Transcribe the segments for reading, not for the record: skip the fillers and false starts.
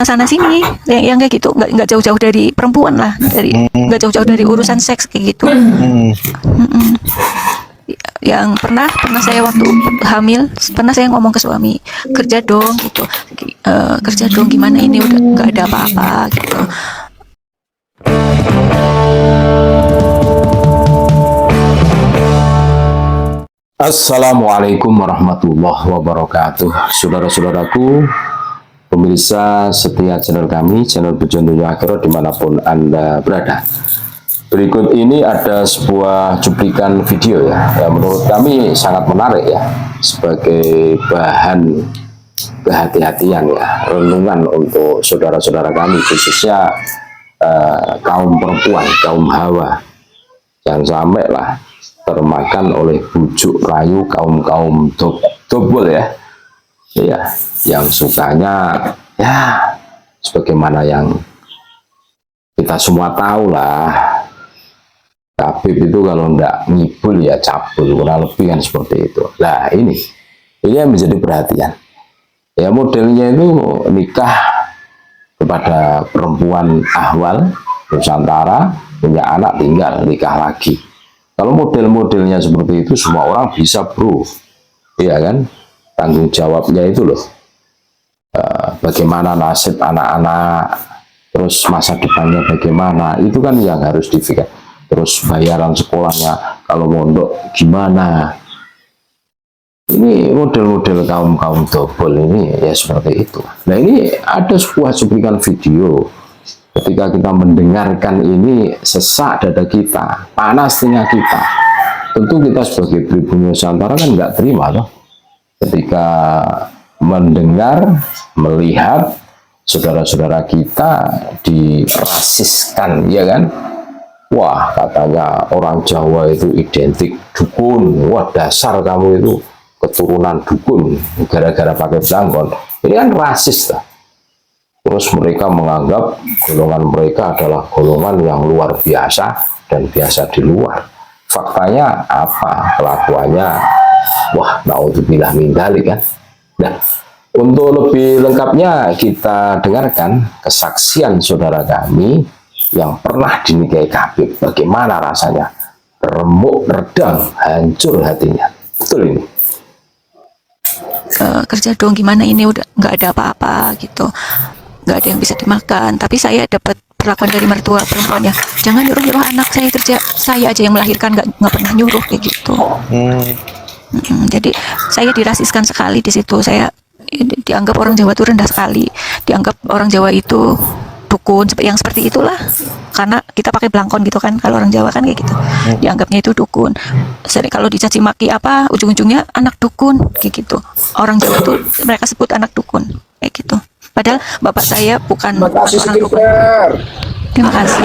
sana sini, yang kayak gitu, nggak jauh-jauh dari perempuan lah, nggak jauh-jauh dari urusan seks kayak gitu. Mm-mm. Yang pernah saya waktu hamil, pernah saya ngomong ke suami, kerja dong gitu. Kerja dong, gimana ini udah nggak ada apa-apa gitu. Assalamualaikum warahmatullahi wabarakatuh. Saudara-saudaraku, pemirsa setia channel kami, channel Bejo Dunia Akhirat dimanapun Anda berada. Berikut ini ada sebuah cuplikan video yang menurut kami sangat menarik sebagai bahan kehati-hatian renungan untuk saudara-saudara kami, khususnya kaum perempuan, kaum hawa. Jangan sampai lah termakan oleh bujuk rayu kaum dobol yang sukanya sebagaimana yang kita semua tahu lah, Habib itu kalau ndak ngibul ya cabul, kurang lebih kan seperti itu. Nah ini yang menjadi perhatian modelnya itu nikah kepada perempuan ahwal Nusantara, punya anak, tinggal nikah lagi. Kalau model-modelnya seperti itu semua orang bisa bro, kan? Tanggung jawabnya itu loh, bagaimana nasib anak-anak, terus masa depannya bagaimana, itu kan yang harus dipikir. Terus bayaran sekolahnya kalau mondok gimana. Ini model-model kaum dobol ini seperti itu. Nah ini ada sebuah cuplikan video. Ketika kita mendengarkan ini, sesak dada kita, panas telinga kita. Tentu kita sebagai pribumi Nusantara kan nggak terima loh, ketika mendengar, melihat saudara-saudara kita dirasiskan, ya kan? Wah, katanya orang Jawa itu identik dukun. Wah, dasar kamu itu keturunan dukun gara-gara pakai belangkon. Ini kan rasis lah. Terus mereka menganggap golongan mereka adalah golongan yang luar biasa dan biasa di luar. Faktanya apa? Kelakuannya, wah, naudzubillah min dzalik kan. Nah, untuk lebih lengkapnya kita dengarkan kesaksian saudara kami yang pernah dinikahi Habib. Bagaimana rasanya? Remuk, redang, hancur hatinya. Betul ini. Kerja dong, gimana ini udah nggak ada apa-apa gitu, nggak ada yang bisa dimakan. Tapi saya dapat perlakuan dari mertua perempuannya, jangan nyuruh anak saya kerja, saya aja yang melahirkan, nggak pernah nyuruh kayak gitu. Jadi saya dirasiskan sekali di situ. Saya dianggap orang Jawa itu rendah sekali, dianggap orang Jawa itu dukun, yang seperti itulah, karena kita pakai belangkon gitu kan, kalau orang Jawa kan kayak gitu, dianggapnya itu dukun. Sering kalau dicaci maki apa, ujung-ujungnya anak dukun kayak gitu. Orang Jawa itu mereka sebut anak dukun kayak gitu. Padahal bapak saya bukan orang dukun. Terima kasih.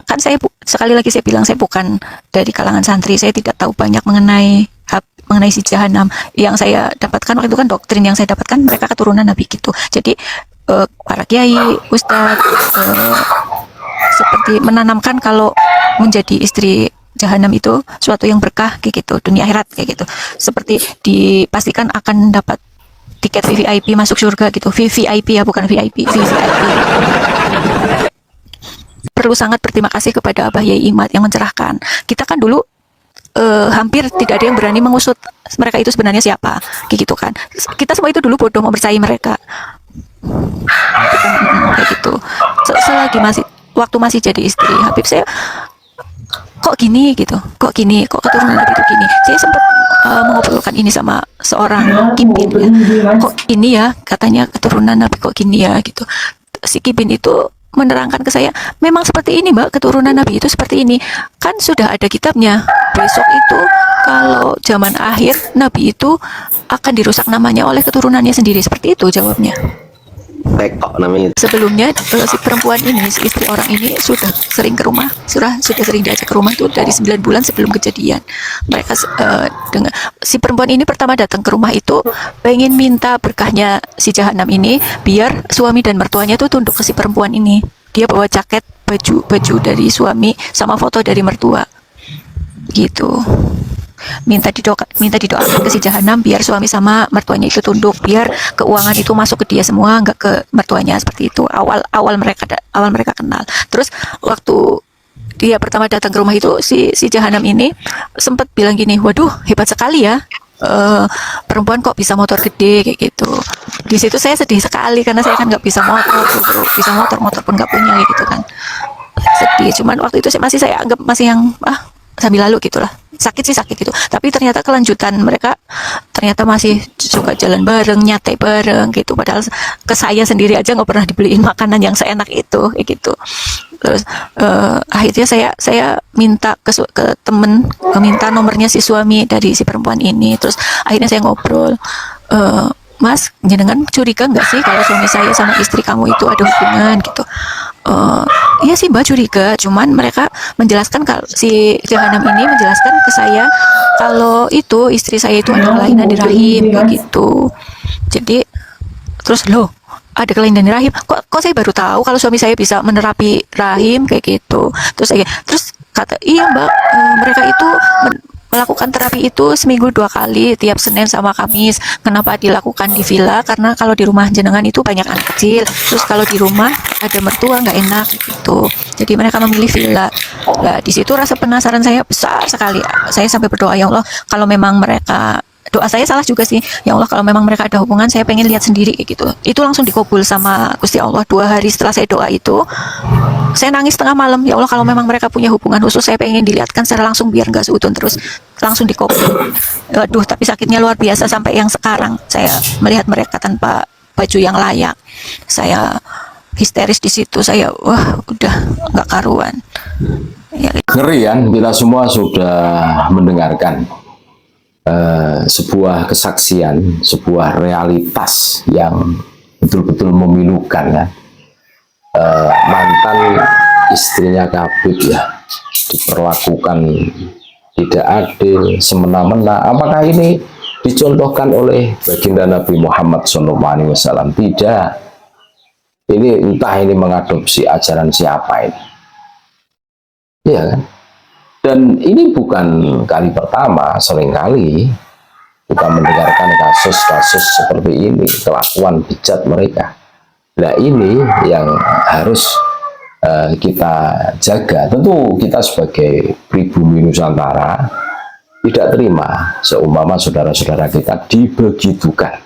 Kan saya sekali lagi saya bilang, saya bukan dari kalangan santri, saya tidak tahu banyak mengenai si jahanam. Yang saya dapatkan waktu itu kan, doktrin yang saya dapatkan, mereka keturunan Nabi gitu. Jadi para kiai, ustadz seperti menanamkan kalau menjadi istri jahanam itu suatu yang berkah kayak gitu, dunia akhirat kayak gitu. Seperti dipastikan akan dapat tiket VVIP masuk surga gitu. VVIP ya, bukan VIP, VVIP. Perlu sangat berterima kasih kepada Abah Yai Imad yang mencerahkan. Kita kan dulu hampir tidak ada yang berani mengusut mereka itu sebenarnya siapa, kayak gitu kan. Kita semua itu dulu bodoh mempercayai mereka. Kayak gitu. Selagi waktu masih jadi istri Habib, saya kok gini gitu, kok keturunan Nabi itu gini. Saya sempat mengobrolkan ini sama seorang Kibin kok ini ya, katanya keturunan Nabi kok gini ya gitu. Si Kibin itu menerangkan ke saya, memang seperti ini mbak, keturunan Nabi itu seperti ini, kan sudah ada kitabnya. Besok itu kalau zaman akhir, Nabi itu akan dirusak namanya oleh keturunannya sendiri. Seperti itu jawabnya. Tekok namanya. Sebelumnya si perempuan ini, si istri orang ini sudah sering ke rumah, sudah sering diajak ke rumah tuh dari 9 bulan sebelum kejadian. Mereka dengan si perempuan ini pertama datang ke rumah itu pengen minta berkahnya si jahanam ini, biar suami dan mertuanya tuh tunduk ke si perempuan ini. Dia bawa jaket, baju dari suami sama foto dari mertua gitu. minta didoakan ke si jahanam biar suami sama mertuanya itu tunduk, biar keuangan itu masuk ke dia semua, nggak ke mertuanya. Seperti itu awal mereka kenal. Terus waktu dia pertama datang ke rumah itu, si jahanam ini sempat bilang gini, waduh hebat sekali ya, perempuan kok bisa motor gede kayak gitu. Di situ saya sedih sekali karena saya kan nggak bisa motor, bro. Bisa motor pun nggak punya kayak gitu kan. Sedih, cuman waktu itu saya anggap masih yang sambil lalu gitulah. Sakit sih sakit gitu, tapi ternyata kelanjutan mereka ternyata masih suka jalan bareng, nyatai bareng gitu, padahal ke saya sendiri aja nggak pernah dibeliin makanan yang seenak itu kayak gitu. Terus akhirnya saya minta ke temen, minta nomornya si suami dari si perempuan ini. Terus akhirnya saya ngobrol, Mas, jenengan curiga nggak sih kalau suami saya sama istri kamu itu ada hubungan gitu? Iya sih Mbak, curiga. Cuman mereka menjelaskan, kalau si jahanam ini menjelaskan ke saya kalau itu istri saya itu ada kelainan di rahim kayak gitu. Jadi terus loh, ada kelainan di rahim. Kok saya baru tahu kalau suami saya bisa menerapi rahim kayak gitu. Terus kata, iya Mbak, mereka itu melakukan terapi itu seminggu 2 kali, tiap Senin sama Kamis. Kenapa dilakukan di villa? Karena kalau di rumah jenengan itu banyak anak kecil, terus kalau di rumah ada mertua nggak enak gitu. Jadi mereka memilih villa. Nah, di situ rasa penasaran saya besar sekali. Saya sampai berdoa, ya Allah, kalau memang mereka, doa saya salah juga sih, ya Allah, kalau memang mereka ada hubungan, saya pengen lihat sendiri kayak gitu. Itu langsung dikabul sama Gusti Allah. 2 hari setelah saya doa itu, saya nangis tengah malam, ya Allah, kalau memang mereka punya hubungan khusus, saya pengen dilihatkan secara langsung biar nggak seudon terus. Langsung dikabul. Waduh, tapi sakitnya luar biasa sampai yang sekarang saya melihat mereka tanpa baju yang layak. Saya histeris di situ, saya udah nggak karuan. Ya. Ngeri kan, kita semua sudah mendengarkan sebuah kesaksian, sebuah realitas yang betul-betul memilukan ya. Mantan istrinya kabut ya, diperlakukan tidak adil, semena-mena. Apakah ini dicontohkan oleh baginda Nabi Muhammad SAW? Tidak. Ini entah ini mengadopsi ajaran siapa ini. Iya kan? Dan ini bukan kali pertama, seringkali kita mendengarkan kasus-kasus seperti ini, kelakuan bejat mereka. Nah, ini yang harus kita jaga. Tentu kita sebagai pribumi Nusantara tidak terima seumpama saudara-saudara kita dibegitukan,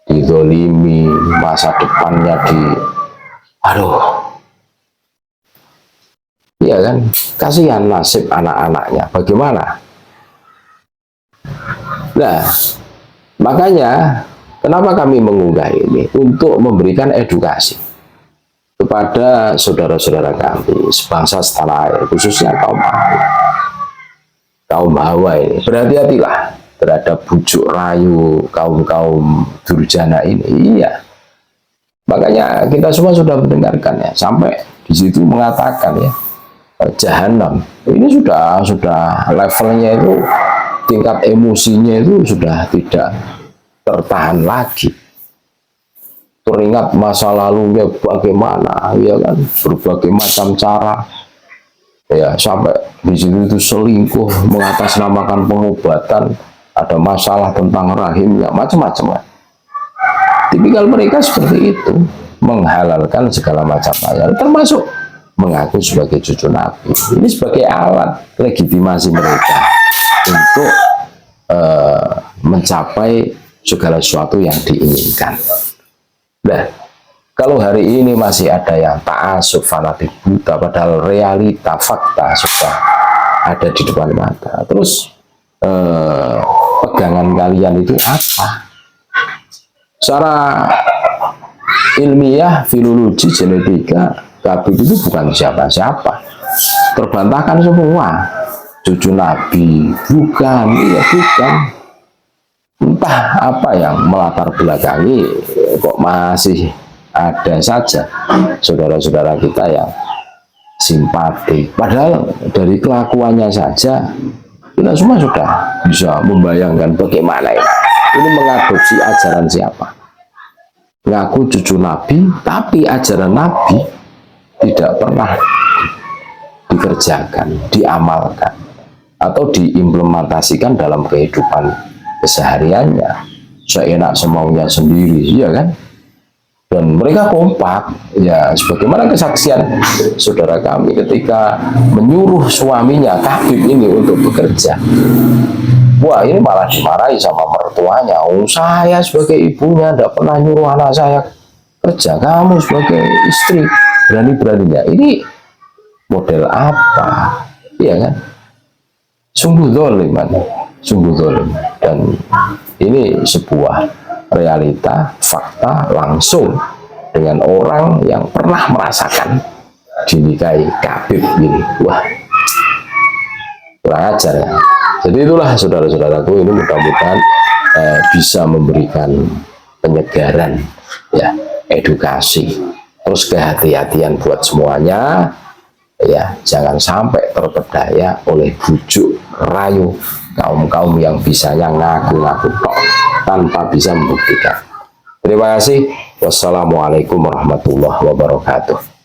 dizolimi, masa depannya iya kan, kasihan nasib anak-anaknya, bagaimana? Nah, makanya kenapa kami mengunggah ini? Untuk memberikan edukasi kepada saudara-saudara kami sebangsa setanah air, khususnya kaum Hawa ini. Berhati-hatilah terhadap bujuk rayu kaum durjana ini. Iya, makanya kita semua sudah mendengarkan ya, sampai di situ mengatakan ya, jahanam ini sudah levelnya itu, tingkat emosinya itu sudah tidak tertahan lagi. Teringat masa lalunya bagaimana, ya kan, berbagai macam cara, ya, sampai di situ itu selingkuh, mengatasnamakan pengobatan, ada masalah tentang rahimnya, macam-macam. Tipikal mereka seperti itu, menghalalkan segala macam hal, termasuk mengaku sebagai cucu Nabi. Ini sebagai alat legitimasi mereka untuk mencapai segala sesuatu yang diinginkan. Nah, kalau hari ini masih ada yang ta'assub, fanatik buta, padahal realita, fakta sudah ada di depan mata. Terus pegangan kalian itu apa? Secara ilmiah, filologi, genetika, kabut itu bukan siapa-siapa. Terbantahkan semua. Cucu Nabi, bukan, iya bukan. Entah apa yang melatar belakangi, kok masih ada saja saudara-saudara kita yang simpati. Padahal dari kelakuannya saja kita semua sudah bisa membayangkan bagaimana ini. Ini mengadopsi ajaran siapa? Ngaku cucu Nabi, tapi ajaran Nabi tidak pernah dikerjakan, diamalkan. atau diimplementasikan dalam kehidupan kesehariannya seenak semaunya sendiri, ya kan? Dan mereka kompak, ya sebagaimana kesaksian saudara kami ketika menyuruh suaminya Khabib ini untuk bekerja. Wah, ini malah dimarahi sama mertuanya. Oh, saya sebagai ibunya tidak pernah nyuruh anak saya kerja, kamu sebagai istri berani-beraninya. Ini model apa? Iya kan? Sungguh zalim, sungguh zalim. Dan ini sebuah realita, fakta langsung dengan orang yang pernah merasakan dinikahi Khabib ini. Wah, kurang ajar ya. Jadi itulah saudara-saudaraku, ini mudah-mudahan bisa memberikan penyegaran, ya, edukasi, terus kehati-hatian buat semuanya, ya, jangan sampai terpedaya oleh bujuk rayu kaum-kaum yang bisanya ngaku-ngaku tok tanpa bisa membuktikan. Terima kasih. Wassalamualaikum warahmatullahi wabarakatuh.